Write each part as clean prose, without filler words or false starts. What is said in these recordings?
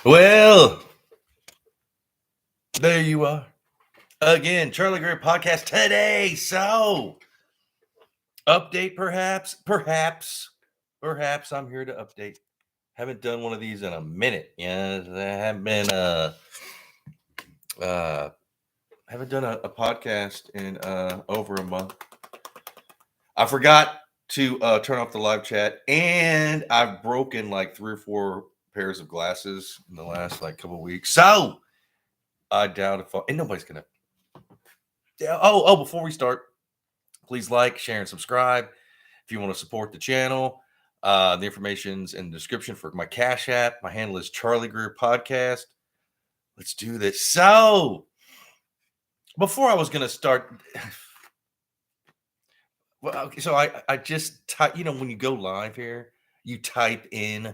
Well, there you are. Again, Charlie Greer podcast today. So, update perhaps I'm here to update. Haven't done one of these in a minute. Yeah, I haven't been uh haven't done a podcast in over a month. I forgot to turn off the live chat, and I've broken like 3 or 4 pairs of glasses in the last like couple of weeks. So I doubt if and nobody's gonna. Before we start, please like, share, and subscribe if you want to support the channel. The information's in the description for my Cash App. My handle is Charlie Greer Podcast. Let's do this. So, before I was going to start, well, okay, so I just type, when you go live here, you type in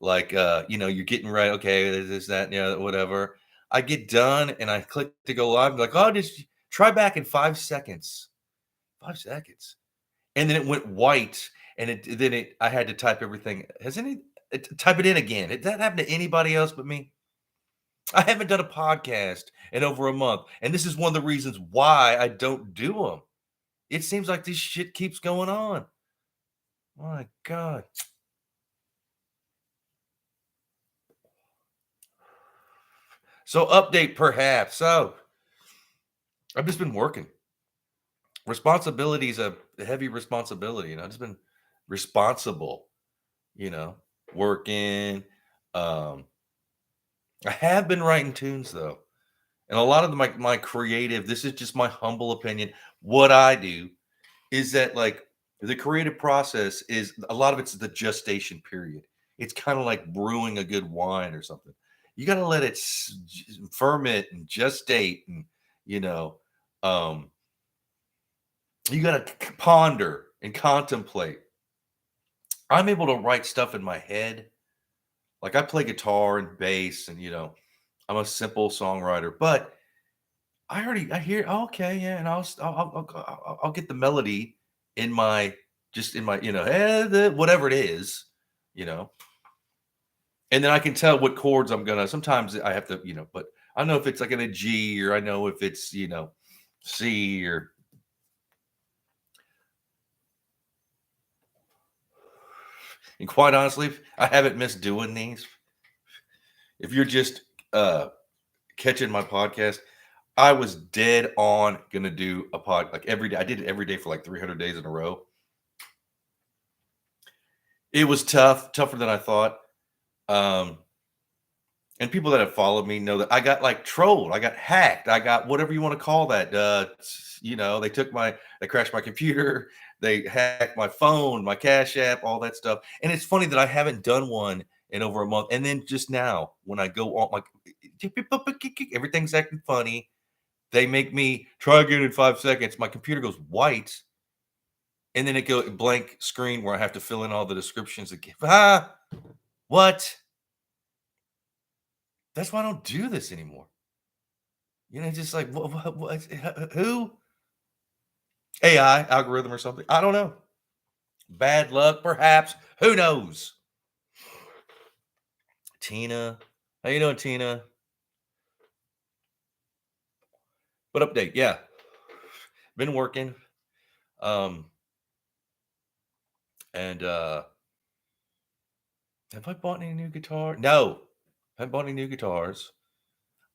like, you're getting right. Okay, this, that, whatever. I get done and I click to go live. I'm like, just try back in 5 seconds. 5 seconds. And then it went white, and I had to type everything. Type it in again? Did that happen to anybody else but me? I haven't done a podcast in over a month, and this is one of the reasons why I don't do them. It seems like this shit keeps going on. My God. So update perhaps. So I've just been working. Responsibility is a heavy responsibility. I've just been responsible, working. I have been writing tunes though. And a lot of my creative, this is just my humble opinion. What I do is that like the creative process is a lot of it's the gestation period. It's kind of like brewing a good wine or something. You got to let it ferment and gestate, and you know, um, you got to ponder and contemplate. I'm able to write stuff in my head. Like I play guitar and bass, and I'm a simple songwriter, but I hear, okay, yeah, and I'll get the melody in my just in my whatever it is, you know, and then I can tell what chords I'm gonna. Sometimes I have to, but I know if it's like in a G, or I know if it's C, or and quite honestly, I haven't missed doing these. If you're just catching my podcast, I was dead on gonna do a pod like every day. I did it every day for like 300 days in a row. It was tougher than I thought. Um, and people that have followed me know that I got like trolled, I got hacked, I got whatever you want to call that. They crashed my computer, they hacked my phone, my Cash App, all that stuff. And it's funny that I haven't done one in over a month. And then just now, when I go on, like everything's acting funny. They make me try again in 5 seconds. My computer goes white, and then it goes blank screen where I have to fill in all the descriptions again. What? That's why I don't do this anymore. Just like what who? AI algorithm or something? I don't know. Bad luck, perhaps. Who knows? Tina, how you doing, Tina? But update, yeah, been working. And have I bought any new guitar? No, haven't bought any new guitars.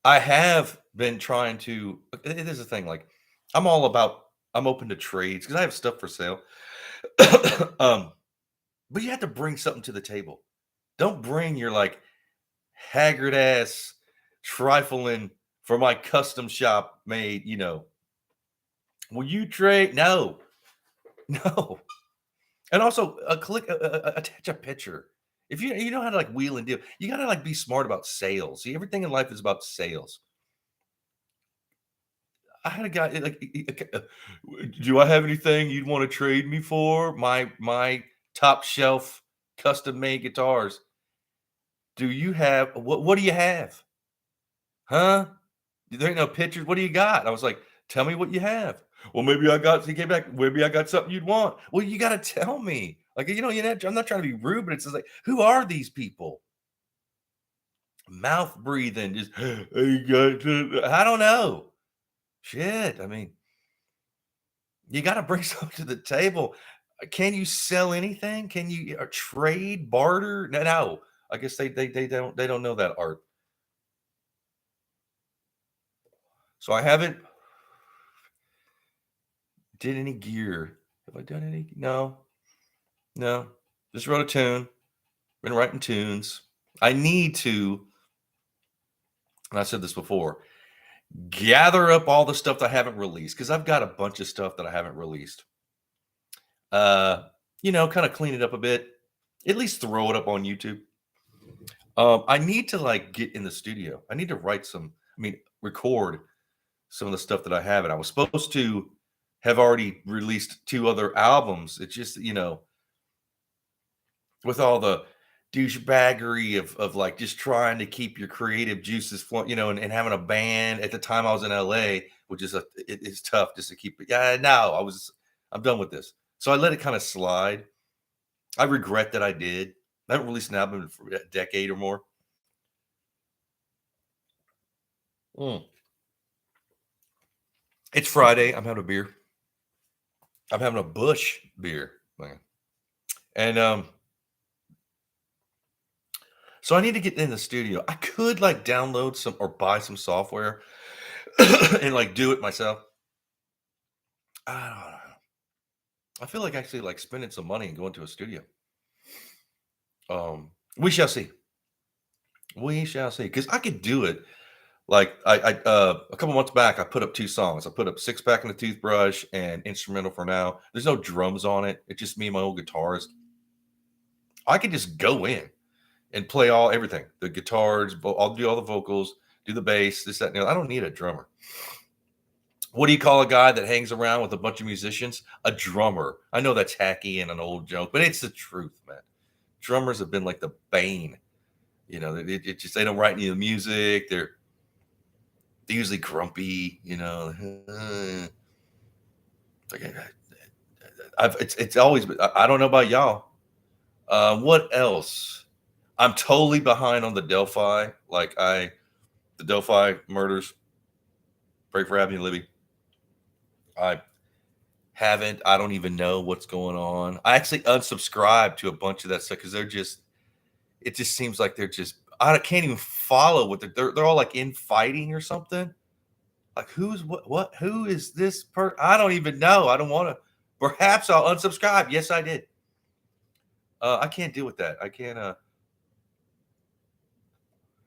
I have been trying to. It is a thing. Like I'm open to trades because I have stuff for sale. But you have to bring something to the table. Don't bring your like haggard ass trifling for my custom shop made. Will you trade? No, no. And also, attach a picture. If you know how to like wheel and deal, you gotta like be smart about sales. See, everything in life is about sales. I had a guy like, do I have anything you'd want to trade me for? My top shelf custom made guitars. Do you have what do you have? Huh? There ain't no pictures. What do you got? I was like, tell me what you have. Well, maybe I got he came back, maybe I got something you'd want. Well, you gotta tell me. Like, I'm not trying to be rude, but it's just like, who are these people? mouth breathing, just I don't know. Shit. I mean, you got to bring something to the table. Can you sell anything? Can you trade, barter? No, no. I guess they don't know that art. So I haven't did any gear. Have I done any? No, no. Just wrote a tune. Been writing tunes. I need to, and I said this before, gather up all the stuff that I haven't released because I've got a bunch of stuff that I haven't released. Uh, kind of clean it up a bit. At least throw it up on YouTube. I need to like get in the studio. I need to record some of the stuff that I haven't. I was supposed to have already released 2 other albums. It's just, with all the douchebaggery of like just trying to keep your creative juices flowing, and having a band at the time I was in LA, which is it's tough just to keep it. Yeah, no, I'm done with this. So I let it kind of slide. I regret that I did. I haven't released an album for a decade or more. It's Friday. I'm having a beer. I'm having a Bush beer. And so I need to get in the studio. I could like download some or buy some software and like do it myself. I don't know. I feel like actually like spending some money and going to a studio. We shall see. We shall see. Because I could do it. Like a couple months back, I put up 2 songs. I put up Six Pack and the Toothbrush and Instrumental for Now. There's no drums on it. It's just me and my old guitarist. I could just go in and play everything. The guitars, I'll do all the vocals, do the bass, this, that, and the other. I don't need a drummer. What do you call a guy that hangs around with a bunch of musicians? A drummer. I know that's hacky and an old joke, but it's the truth, man. Drummers have been like the bane. It just they don't write any of the music. They're usually grumpy. It's always. I don't know about y'all. What else? I'm totally behind on the Delphi. The Delphi murders. Pray for Abby and Libby. I haven't. I don't even know what's going on. I actually unsubscribed to a bunch of that stuff because it just seems like I can't even follow what they're all like in fighting or something. Like who is this person? I don't even know. I don't want to. Perhaps I'll unsubscribe. Yes, I did. I can't deal with that. I can't.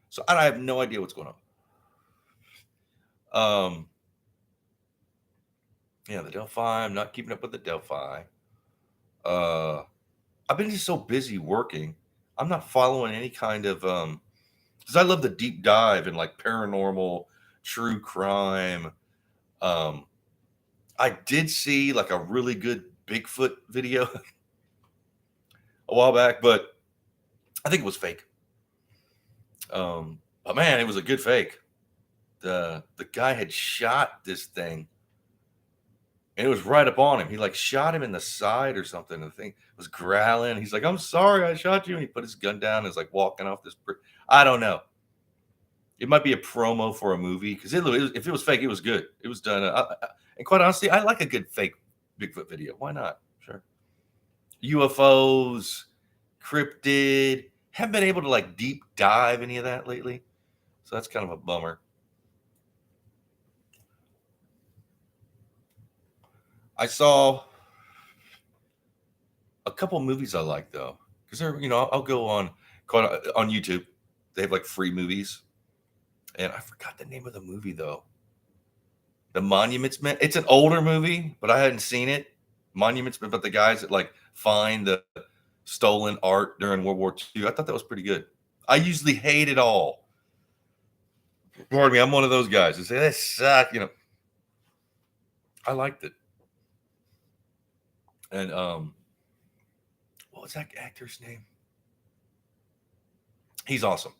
So I have no idea what's going on. Yeah, the Delphi. I'm not keeping up with the Delphi. I've been just so busy working. I'm not following any kind of because I love the deep dive and like paranormal, true crime. I did see like a really good Bigfoot video a while back, but I think it was fake. But man, it was a good fake. The guy had shot this thing. And it was right up on him. He like shot him in the side or something. The thing was growling. He's like, "I'm sorry, I shot you." And he put his gun down and is like walking off this. I don't know. It might be a promo for a movie because if it was fake, it was good. It was done. And quite honestly, I like a good fake Bigfoot video. Why not? Sure. UFOs, cryptid. Haven't been able to like deep dive any of that lately. So that's kind of a bummer. I saw a couple movies I like though, because I'll go on YouTube. They have like free movies, and I forgot the name of the movie though. The Monuments Men. It's an older movie, but I hadn't seen it. Monuments Men, but the guys that like find the stolen art during World War II. I thought that was pretty good. I usually hate it all. Pardon me, I'm one of those guys who say they suck. I liked it. And what was that actor's name? He's awesome.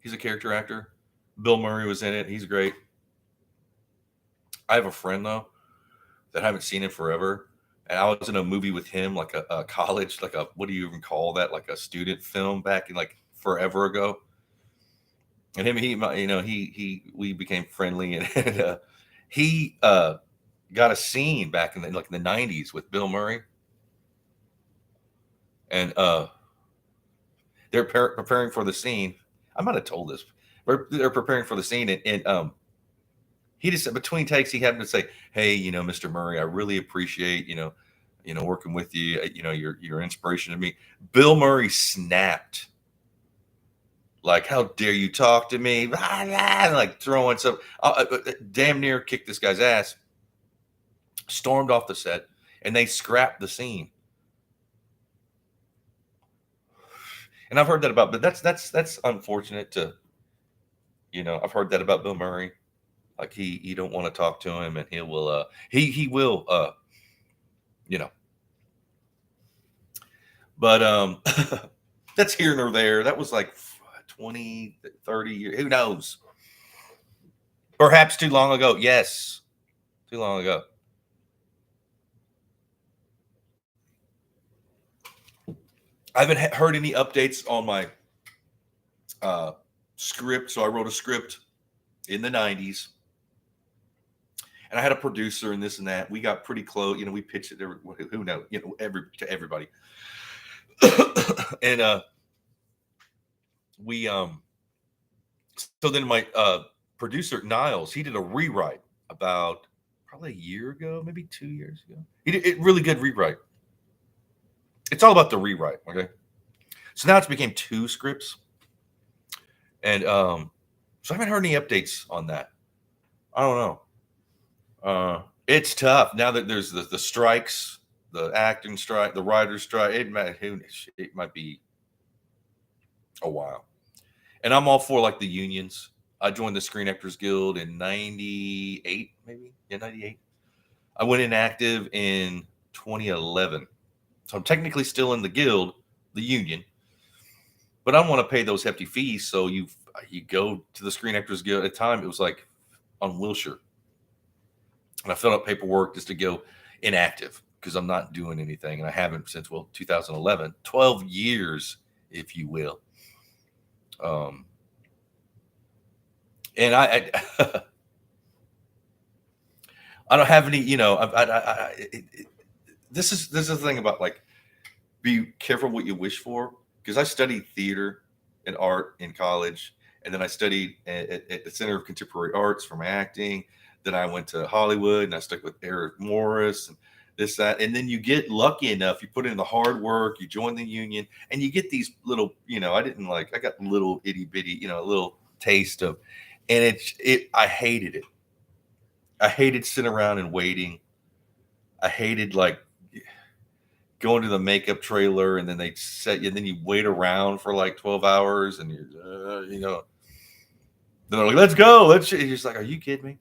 He's a character actor. Bill Murray was in it. He's great. I have a friend though that I haven't seen in forever, and I was in a movie with him, like a college, what do you even call that? Like a student film back in like forever ago. And him, we became friendly, and he got a scene back in the '90s with Bill Murray, and they're preparing for the scene. I might have told this. They're preparing for the scene, and he just between takes he happened to say, "Hey, Mr. Murray, I really appreciate working with you. Your inspiration to me." Bill Murray snapped. Like, how dare you talk to me? Like throwing some, damn near kicked this guy's ass, stormed off the set, and they scrapped the scene. And I've heard that about, but that's unfortunate to, I've heard that about Bill Murray. Like you don't want to talk to him, and he will, you know, but that's here nor there. That was like 20, 30 years. Who knows? Perhaps too long ago. Yes, too long ago. I haven't heard any updates on my script. So I wrote a script in the '90s, and I had a producer and this and that. We got pretty close. We pitched it. Who knows? To everybody. And we so then my producer Niles, he did a rewrite about probably a year ago, maybe 2 years ago. He did a really good rewrite. It's all about the rewrite. Okay. So now it's became 2 scripts. And so I haven't heard any updates on that. I don't know. It's tough now that there's the strikes, the acting strike, the writer's strike. It might be a while. And I'm all for like the unions. I joined the Screen Actors Guild in '98, maybe. Yeah, '98. I went inactive in 2011. So I'm technically still in the guild, the union, but I don't want to pay those hefty fees. So you go to the Screen Actors Guild. At the time, it was like on Wilshire. And I filled out paperwork just to go inactive because I'm not doing anything. And I haven't since, 2011, 12 years, if you will. And I I don't have any, this is the thing about like, be careful what you wish for. Because I studied theater and art in college. And then I studied at the Center of Contemporary Arts for my acting. Then I went to Hollywood and I stuck with Eric Morris and this, that. And then you get lucky enough, you put in the hard work, you join the union, and you get these little, I got little itty bitty, a little taste of, and I hated it. I hated sitting around and waiting. I hated like going to the makeup trailer and then they set you, and then you wait around for like 12 hours and then they're like, let's go. You're just like, are you kidding me?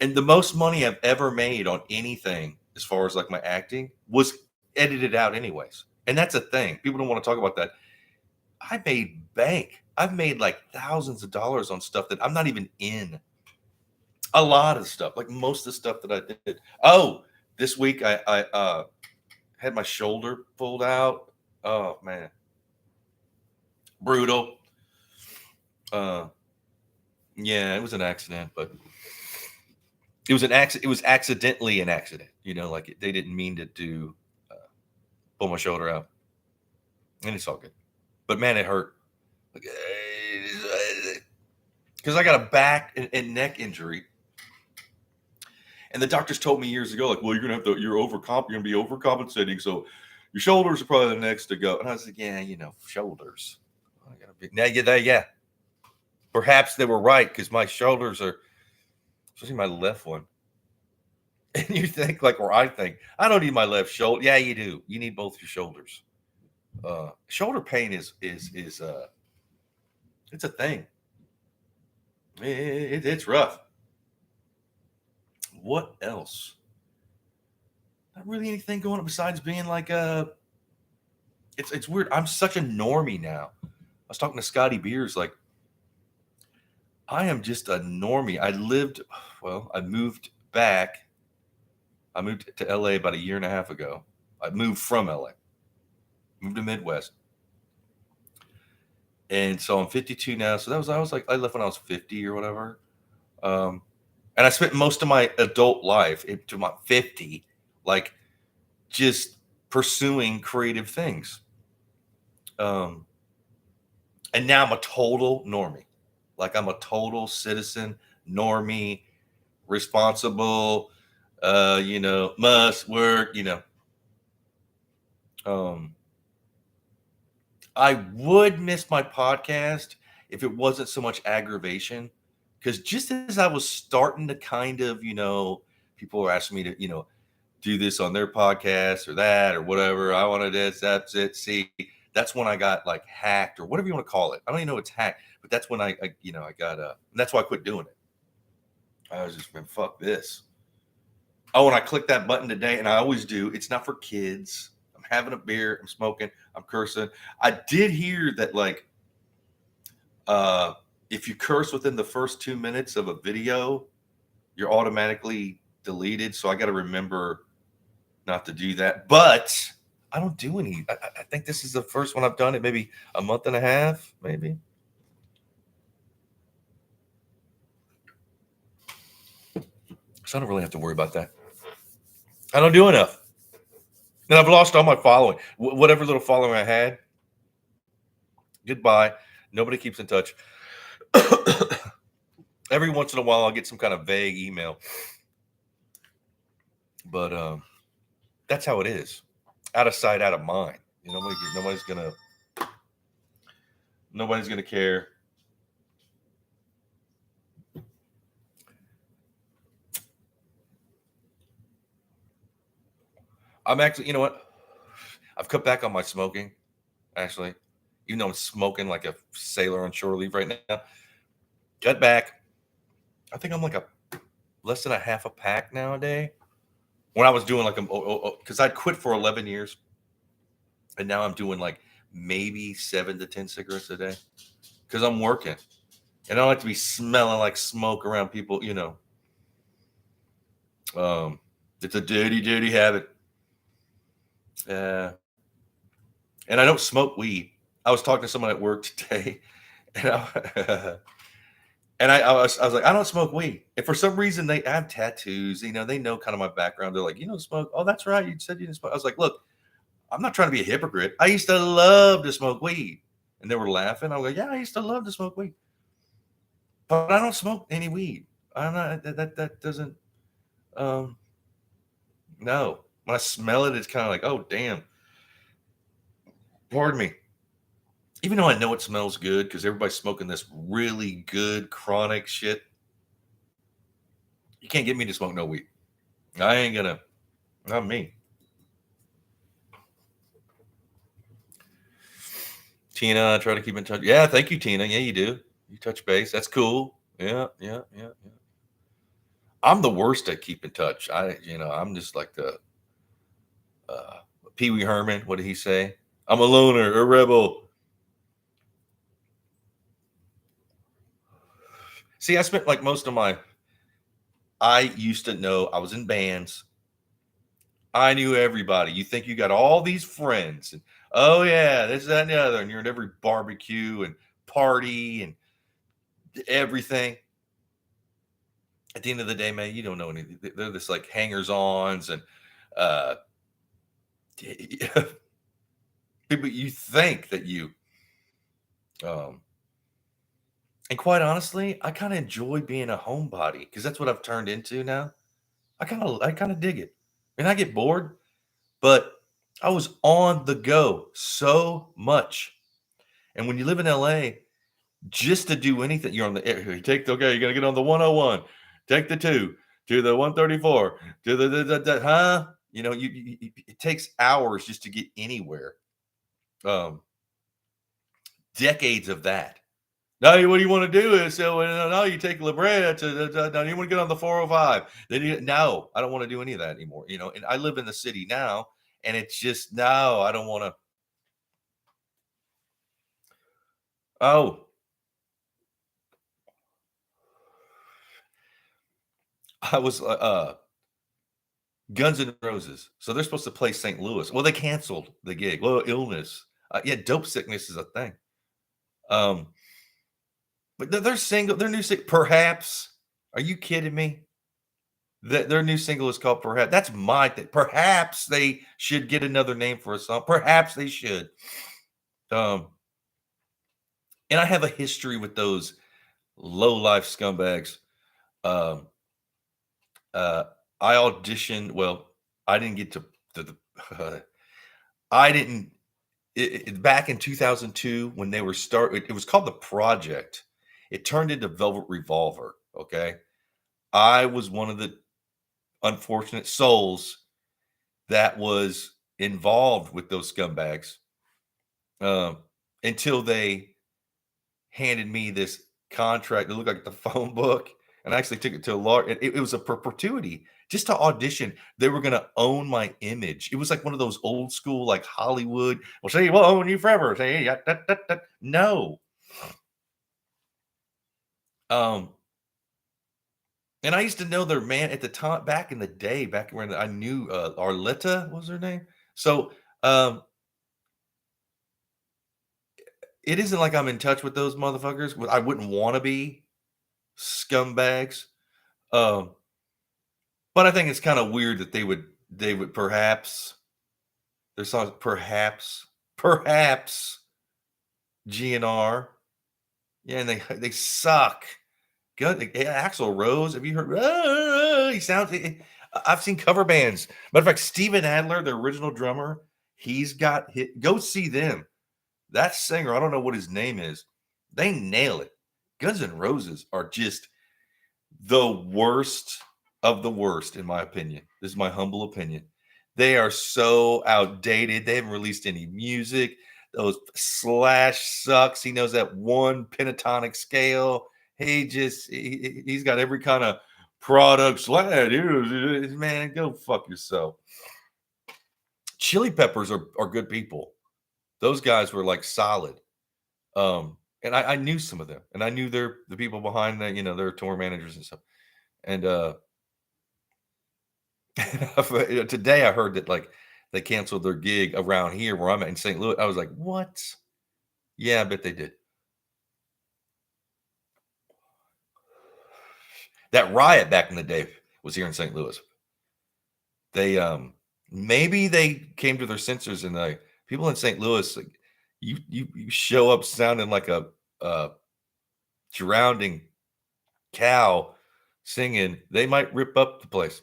And the most money I've ever made on anything, as far as like my acting, was edited out anyways. And that's a thing. People don't want to talk about that. I made bank. I've made like thousands of dollars on stuff that I'm not even in. A lot of stuff, like most of the stuff that I did. Oh, this week I had my shoulder pulled out. Oh man, brutal. Yeah, it was an accident, but it was an accident. It was accidentally an accident. Like they didn't mean to pull my shoulder out, and it's all good. But man, it hurt. Because I got a back and neck injury, and the doctors told me years ago, like, well, you're gonna be overcompensating, so your shoulders are probably the next to go. And I was like, yeah, shoulders. Yeah. Perhaps they were right because my shoulders are, especially my left one. And you think like, or I think, I don't need my left shoulder. Yeah, you do. You need both your shoulders. Shoulder pain is it's a thing. It's rough. What else? Not really anything going on besides being like it's weird. I'm such a normie now. I was talking to Scotty Beers, like I am just a normie. I moved back. I moved to LA about a year and a half ago. I moved from LA. Moved to Midwest. And so I'm 52 now. So I was like, I left when I was 50 or whatever. Um, and I spent most of my adult life to my 50, like just pursuing creative things. Um, and now I'm a total normie. Like I'm a total citizen, normie, responsible, must work, Um, I would miss my podcast if it wasn't so much aggravation. Because just as I was starting to kind of, people were asking me to, do this on their podcast or that or whatever. I wanted this, that's it. See, that's when I got like hacked or whatever you want to call it. I don't even know it's hacked, but that's when I got, that's why I quit doing it. I was just been, fuck this. Oh, and I clicked that button today, and I always do. It's not for kids. I'm having a beer. I'm smoking. I'm cursing. I did hear that, like, uh, if you curse within the first 2 minutes of a video, you're automatically deleted. So I got to remember not to do that. But I don't do any. I think this is the first one I've done it. Maybe a month and a half, maybe. So I don't really have to worry about that. I don't do enough. And I've lost all my following. Whatever little following I had, goodbye. Nobody keeps in touch. Every once in a while, I'll get some kind of vague email. But that's how it is. Out of sight, out of mind. Nobody's gonna care. I'm actually, you know what? I've cut back on my smoking, actually. Even though I'm smoking like a sailor on shore leave right now. Cut back. I think I'm like less than a half a pack nowadays. When I was doing like because I'd quit for 11 years, and now I'm doing like maybe 7 to 10 cigarettes a day because I'm working, and I don't like to be smelling like smoke around people. It's a dirty habit. And I don't smoke weed. I was talking to someone at work today, and I was like, I don't smoke weed. And for some reason, they have tattoos. They know kind of my background. They're like, you don't smoke. Oh, that's right. You said you didn't smoke. I was like, look, I'm not trying to be a hypocrite. I used to love to smoke weed. And they were laughing. I was like, yeah, I used to love to smoke weed. But I don't smoke any weed. I'm not, that doesn't, no. When I smell it, it's kind of like, oh, damn. Pardon me. Even though I know it smells good because everybody's smoking this really good chronic shit, you can't get me to smoke no weed. I ain't gonna, not me. Tina, I try to keep in touch. Yeah, thank you, Tina. Yeah, you do. You touch base. That's cool. Yeah, yeah, yeah, yeah. I'm the worst at keep in touch. I'm just like the Pee Wee Herman. What did he say? I'm a loner, a rebel. See, I spent like most of I used to know, I was in bands. I knew everybody. You think you got all these friends, and oh yeah, this, that, and the other, and you're at every barbecue and party and everything. At the end of the day, man, you don't know anything. They're just like hangers-ons and uh people you think that you um and quite honestly, I kind of enjoy being a homebody because that's what I've turned into now. I kind of dig it. And I get bored, but I was on the go so much. And when you live in LA, just to do anything, you're on the okay, you're gonna get on the 101, take the 2 to the 134 to the huh? It takes hours just to get anywhere. Um, Decades of that. Now, what you want to do is so no, you take La Brea now you want to get on the 405. Then no, I don't want to do any of that anymore. And I live in the city now, and it's just no, I don't want to. Oh, I was Guns N' Roses. So they're supposed to play St. Louis. Well, they canceled the gig. Well, illness. Yeah, dope sickness is a thing. Um, but they're single. Their new single, perhaps. Are you kidding me? Their new single is called Perhaps. That's my thing. Perhaps they should get another name for a song. Perhaps they should. Um, and I have a history with those low life scumbags. Um, uh, I auditioned. Well, I didn't get to the. I didn't. Back in 2002 when they were it was called The Project. It turned into Velvet Revolver. Okay, I was one of the unfortunate souls that was involved with those scumbags um, until they handed me this contract that looked like the phone book. And I actually took it to a lawyer. It was a perpetuity just to audition. They were going to own my image. It was like one of those old school, like Hollywood. Well, say, we'll own you forever. Say, yeah, no. Um, and I used to know their man at the time, back in the day, back when I knew Arletta was her name. So um, it isn't like I'm in touch with those motherfuckers. I wouldn't want to be scumbags. Um, but I think it's kind of weird that they would perhaps their songs perhaps GNR. Yeah, and they suck. Good. Axl Rose. Have you heard? He sounds. I've seen cover bands. Matter of fact, Steven Adler, the original drummer, he's got hit. Go see them. That singer, I don't know what his name is. They nail it. Guns N' Roses are just the worst of the worst, in my opinion. This is my humble opinion. They are so outdated. They haven't released any music. Those Slash sucks. He knows that one pentatonic scale. He's got every kind of product. Slash, man, go fuck yourself. Chili Peppers are good people. Those guys were like solid. And I knew some of them, and I knew the people behind that, their tour managers and stuff. And today I heard that like they canceled their gig around here where I'm at in St. Louis. I was like, what? Yeah, I bet they did. That Riot back in the day was here in St. Louis. They maybe they came to their senses and like people in St. Louis, like, you show up sounding like a drowning cow singing, they might rip up the place.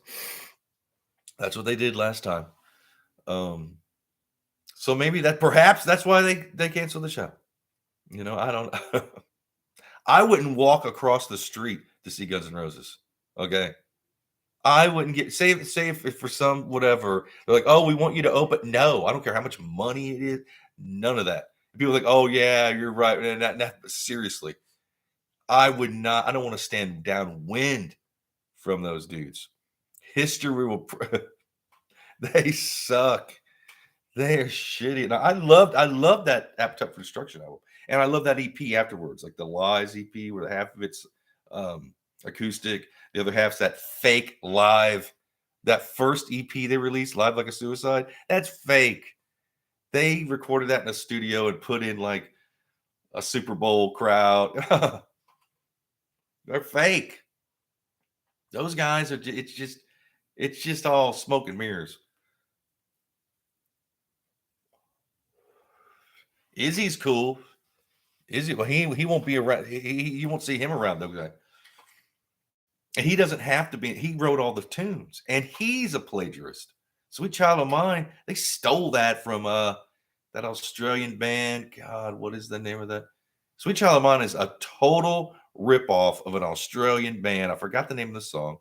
That's what they did last time. So maybe perhaps that's why they canceled the show. I don't. I wouldn't walk across the street to see Guns N' Roses. Okay, I wouldn't get say if for some whatever they're like, oh, we want you to open. No, I don't care how much money it is. None of that. People are like, oh yeah, you're right. Seriously, I would not. I don't want to stand downwind from those dudes. History will. They suck. They're shitty. And I love that Appetite for Destruction album. And I love that EP afterwards, like the Lies EP, where half of it's acoustic, the other half's that fake live. That first EP they released, Live Like a Suicide, that's fake. They recorded that in a studio and put in like a Super Bowl crowd. They're fake. Those guys are. It's just all smoke and mirrors. Izzy's cool. Izzy, well, he won't be around. You won't see him around though, guy. And he doesn't have to be. He wrote all the tunes, and he's a plagiarist. Sweet Child of Mine, they stole that from that Australian band. God, what is the name of that? Sweet Child of Mine is a total ripoff of an Australian band. I forgot the name of the song.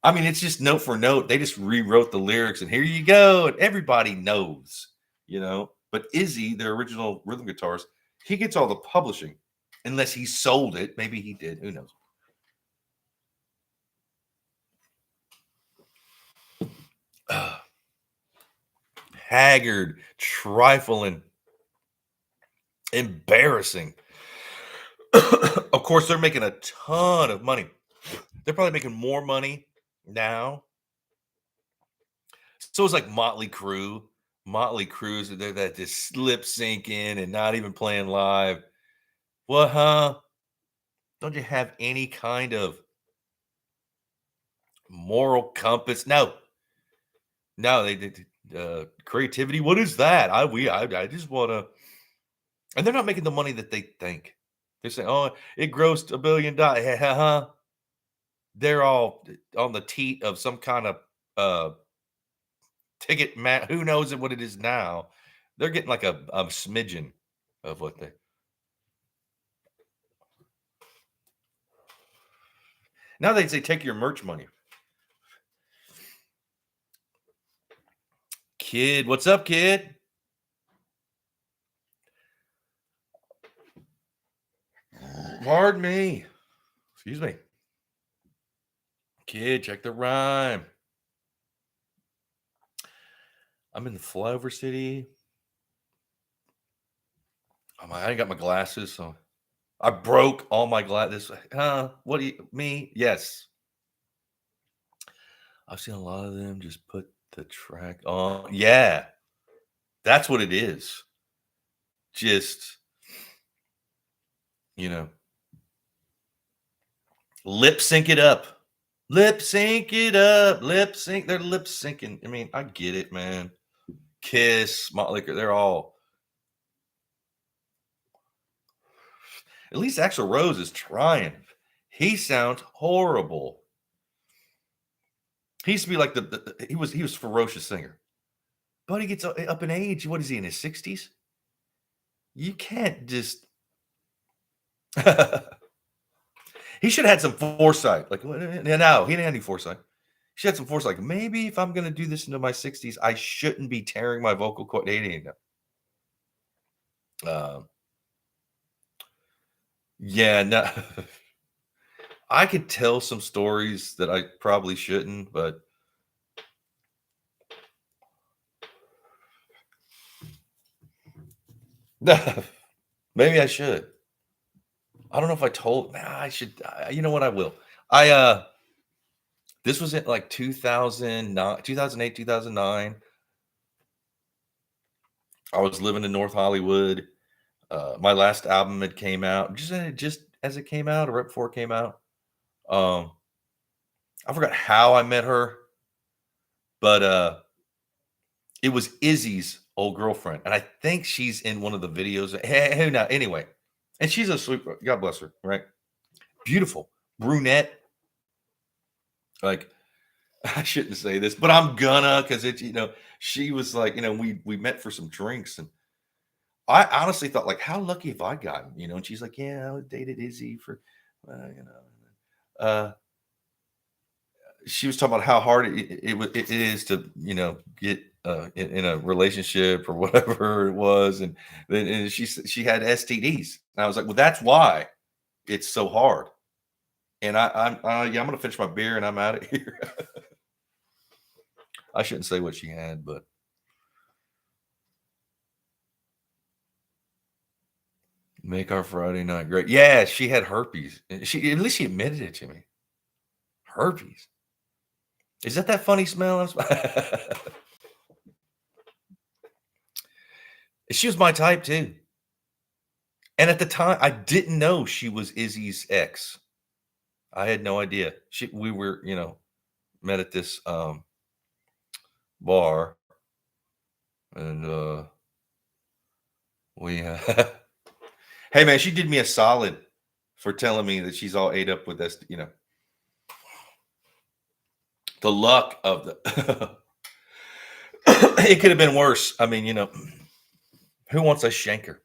I mean, it's just note for note. They just rewrote the lyrics, and here you go, and everybody knows, But Izzy, their original rhythm guitarist, he gets all the publishing, unless he sold it. Maybe he did. Who knows? Haggard, trifling, embarrassing. Of course, they're making a ton of money. They're probably making more money now. So it's like Motley Crue. Motley Crue's they're that just lip syncing and not even playing live. What, huh? Don't you have any kind of moral compass? No, no, they did. Creativity. What is that? I just want to, and they're not making the money that they think. They're saying, "Oh, it grossed $1 billion." Huh? They're all on the teat of some kind of uh ticket. Who knows what it is now? They're getting like a smidgen of what they. Now they say take your merch money. Kid, what's up, kid? Pardon me. Excuse me. Kid, check the rhyme. I'm in the flyover city. I ain't got my glasses, so I broke all my glasses. Huh? What do you me? Yes. I've seen a lot of them just put the track on. Yeah, that's what it is. Just, you know, lip sync it up. Lip sync it up. Lip sync. They're lip syncing. I mean, I get it, man. Kiss, Motley Crue, they're all. At least Axl Rose is trying. He sounds horrible. He used to be like he was ferocious singer, but he gets up in age. What is he in his 60s? You can't just. He should have had some foresight. Like, no, he didn't have any foresight. She had some foresight. Like, maybe if I'm going to do this into my 60s, I shouldn't be tearing my vocal cord. Yeah, no. I could tell some stories that I probably shouldn't, but maybe I should. I don't know if I told. Nah, I should. You know what? I will. This was in like 2009, 2008, 2009. I was living in North Hollywood. My last album had came out just as it came out, or right before it came out. Um, I forgot how I met her, but it was Izzy's old girlfriend, and I think she's in one of the videos. Who now? Anyway, and she's a sweet. God bless her. Right, beautiful brunette. Like, I shouldn't say this, but I'm gonna, because it's, she was like, we met for some drinks, and I honestly thought, like, how lucky have I gotten, And she's like, yeah, I dated Izzy for, uh, she was talking about how hard it is to, get in a relationship or whatever it was, and she had STDs, and I was like, well, that's why it's so hard. And I'm gonna finish my beer and I'm out of here. I shouldn't say what she had, but make our Friday night great. Yeah, she had herpes. She at least she admitted it to me. Herpes. Is that funny smell? She was my type too. And at the time, I didn't know she was Izzy's ex. I had no idea. We were, met at this bar, and we hey man, she did me a solid for telling me that she's all ate up with this, the luck of the it could have been worse. I mean, who wants a shanker?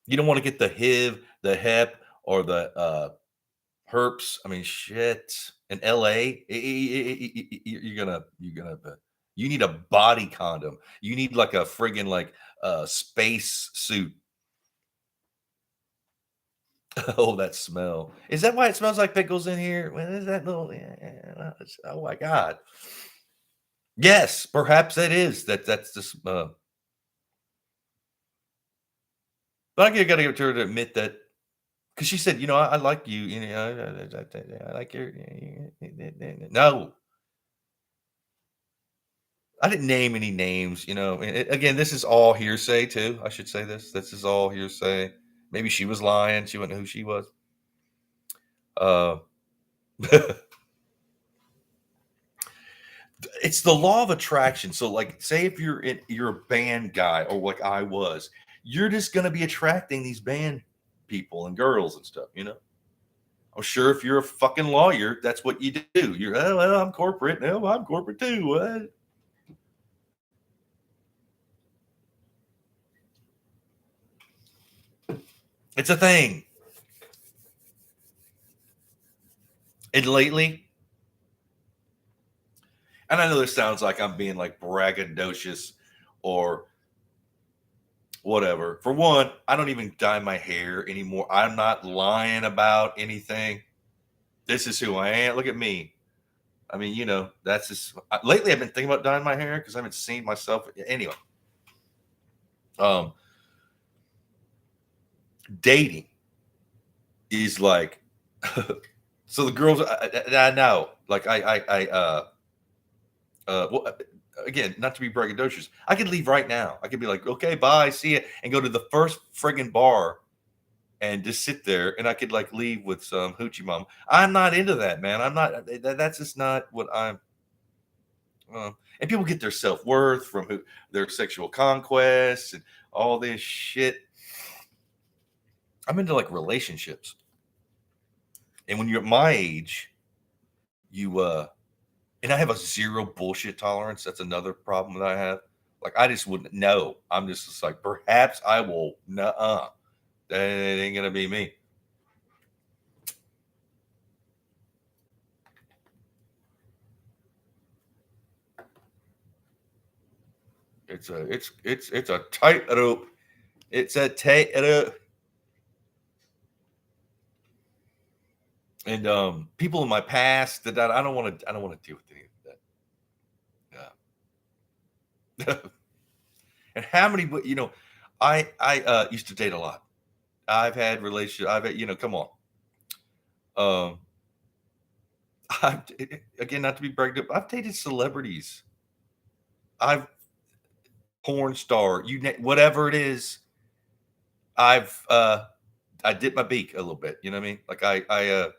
You don't want to get the HIV, the hep, or the herpes. I mean, shit. In LA, you need a body condom. You need like a friggin' like space suit. Oh, that smell. Is that why it smells like pickles in here? What is that little? Oh my God. Yes, perhaps that is. That's just. But I got to get her to admit that, because she said, I like you. I like your. No, I didn't name any names. Again, this is all hearsay too. I should say this. This is all hearsay. Maybe she was lying. She wouldn't know who she was. Uh, it's the law of attraction. So, like, say if you're a band guy, or like I was, you're just gonna be attracting these band people and girls and stuff. I'm sure if you're a fucking lawyer, that's what you do. You're, oh, well, I'm corporate. No, I'm corporate too. What? It's a thing. And lately, and I know this sounds like I'm being like braggadocious or whatever. For one, I don't even dye my hair anymore. I'm not lying about anything. This is who I am. Look at me. I mean, that's just lately I've been thinking about dyeing my hair because I haven't seen myself anyway. Um, Dating is like, so the girls I know, like well, again, not to be braggadocious, I could leave right now. I could be like, okay, bye, see ya, and go to the first friggin' bar and just sit there, and I could like leave with some hoochie mom. I'm not into that, man. I'm not. That's just not what I'm. And people get their self worth from their sexual conquests and all this shit. I'm into like relationships, and when you're at my age, you and I have a zero bullshit tolerance. That's another problem that I have. Like I just wouldn't know. I'm just like perhaps I will. Nuh-uh. That ain't gonna be me. It's a tightrope. It's a tightrope. And people in my past that I don't want to deal with any of that. Yeah. And how many, I used to date a lot. I've had relationships. I've had, come on. Um, I've again, not to be bragged up, I've dated celebrities. I've porn star, whatever it is. I dipped my beak a little bit. You know what I mean? Like I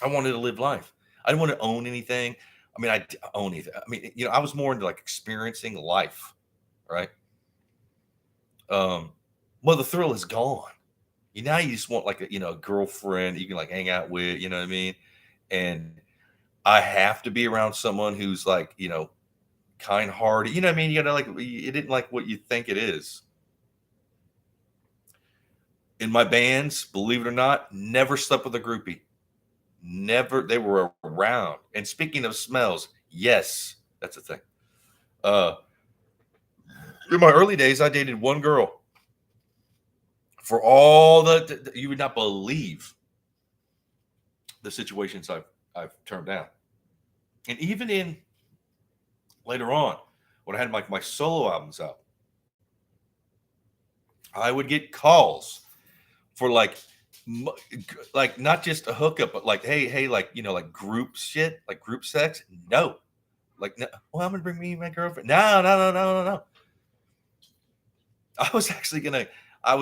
wanted to live life. I didn't want to own anything. I mean, I own anything. I mean, I was more into like experiencing life, right? Well, the thrill is gone. Now you just want like a girlfriend you can like hang out with. You know what I mean? And I have to be around someone who's like kind hearted. You know what I mean? You gotta like it didn't like what you think it is. In my bands, believe it or not, never slept with a groupie. Never. They were around. And speaking of smells, yes, that's a thing. Uh, in my early days, I dated one girl for all you would not believe the situations I've turned down. And even in later on, when I had my solo albums out, I would get calls for like not just a hookup, but like hey, like like group shit, like group sex. No, like no, well, I'm gonna bring me and my girlfriend. No, no, no, no, no, no. I was actually gonna. I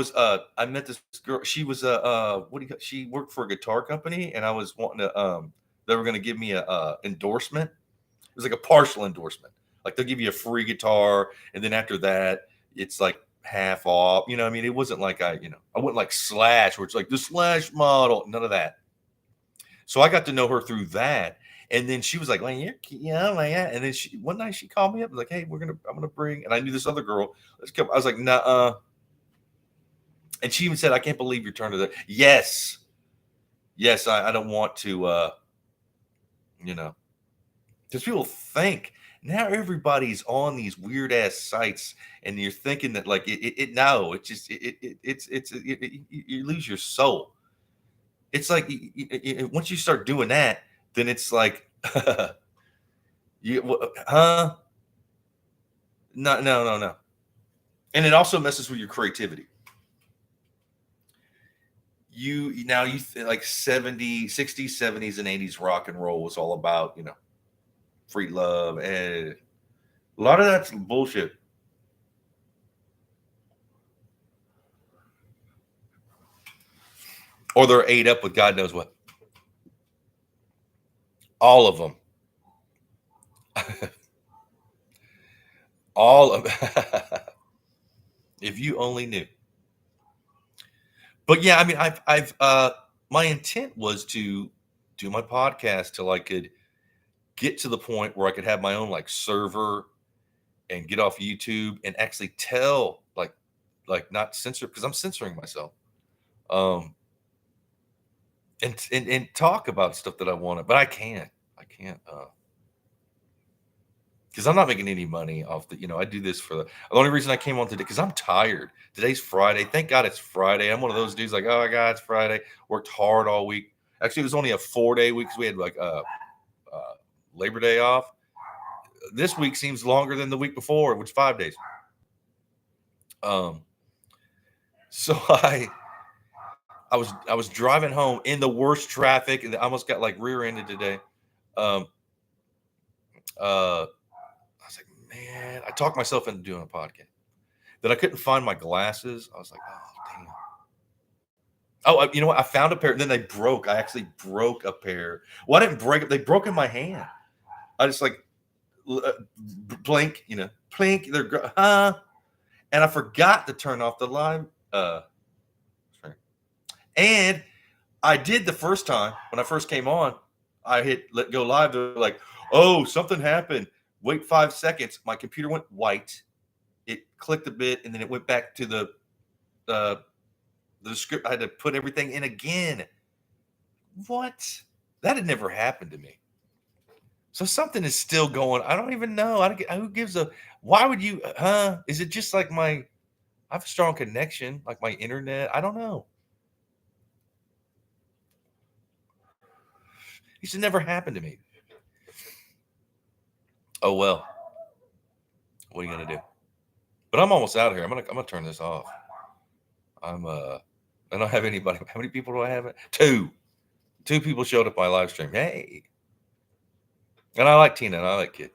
met this girl. She was what do you? She worked for a guitar company, and I was wanting to. They were gonna give me a endorsement. It was like a partial endorsement. Like they'll give you a free guitar, and then after that, it's like half off. You know, what I mean, it wasn't like I wouldn't like Slash, where it's like the Slash model. None of that. So I got to know her through that. And then she was like, well, yeah, like, yeah. And then one night she called me up, like, hey, I'm gonna bring, and I knew this other girl. Let's come. I was like, nah. And she even said, I can't believe you're turning to that. Yes. Yes, I don't want to because people think now everybody's on these weird ass sites, and you're thinking that like no, it's just you lose your soul. It's like once you start doing that, then it's like, huh? No, no, no, no. And it also messes with your creativity. Like 70s, 60s, 70s, and 80s rock and roll was all about, free love. And a lot of that's bullshit. or they're ate up with God knows what. All of them. All of if you only knew. But yeah, I mean, I've my intent was to do my podcast till I could get to the point where I could have my own like server and get off YouTube and actually tell like not censor because I'm censoring myself. Um and talk about stuff that I wanted, but I can't. I can't because I'm not making any money off the, I do this for the only reason I came on today because I'm tired. Today's Friday. Thank God it's Friday. I'm one of those dudes like, oh my God, it's Friday. Worked hard all week. Actually, it was only a 4-day week because we had like Labor Day off. This week seems longer than the week before, which 5 days. So I was driving home in the worst traffic and I almost got like rear-ended today. I was like, man, I talked myself into doing a podcast. Then I couldn't find my glasses. I was like, oh, damn. Oh, you know what? I found a pair. Then they broke. I actually broke a pair. Well, I didn't break it. They broke in my hand. I just like blink, plink. They're and I forgot to turn off the live. And I did the first time when I first came on. I hit let go live. They're like, oh, something happened. Wait 5 seconds. My computer went white. It clicked a bit, and then it went back to the script. I had to put everything in again. What? That had never happened to me. So something is still going. I don't even know. I don't get, who gives a. Why would you? Is it just like I have a strong connection, like my internet? I don't know. It should never happen to me. Oh well. What are you gonna do? But I'm almost out of here. I'm gonna turn this off. I don't have anybody. How many people do I have? Two people showed up my live stream. Hey, and I like Tina and I like Kid.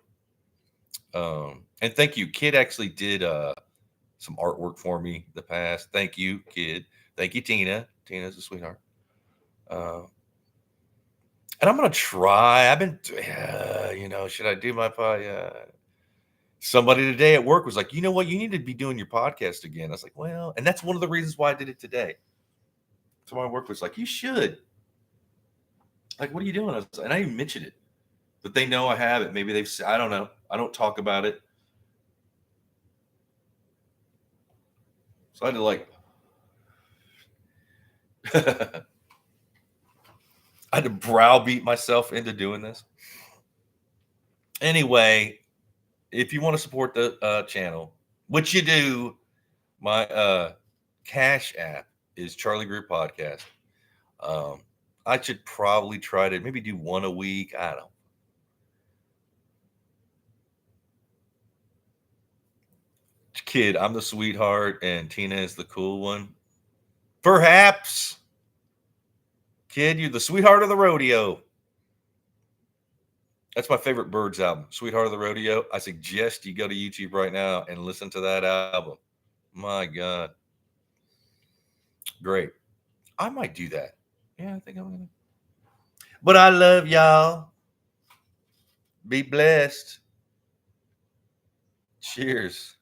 And thank you. Kid actually did some artwork for me the past. Thank you, Kid. Thank you, Tina. Tina's a sweetheart. And I'm gonna try. I've been, should I do my podcast? Somebody today at work was like, you know what? You need to be doing your podcast again. I was like, well, and that's one of the reasons why I did it today. So my work was like, you should. Like, what are you doing? And I even mentioned it, but they know I have it. Maybe I don't know. I don't talk about it. So I had to like, I had to browbeat myself into doing this. Anyway, if you want to support the channel, which you do, my Cash App is Charlie Greer Podcast. I should probably try to maybe do one a week. I don't know. Kid, I'm the sweetheart and Tina is the cool one. Perhaps. Kid, you're the sweetheart of the rodeo. That's my favorite Birds album, Sweetheart of the Rodeo. I suggest you go to YouTube right now and listen to that album. My God. Great. I might do that. Yeah, I think I'm going to. But I love y'all. Be blessed. Cheers.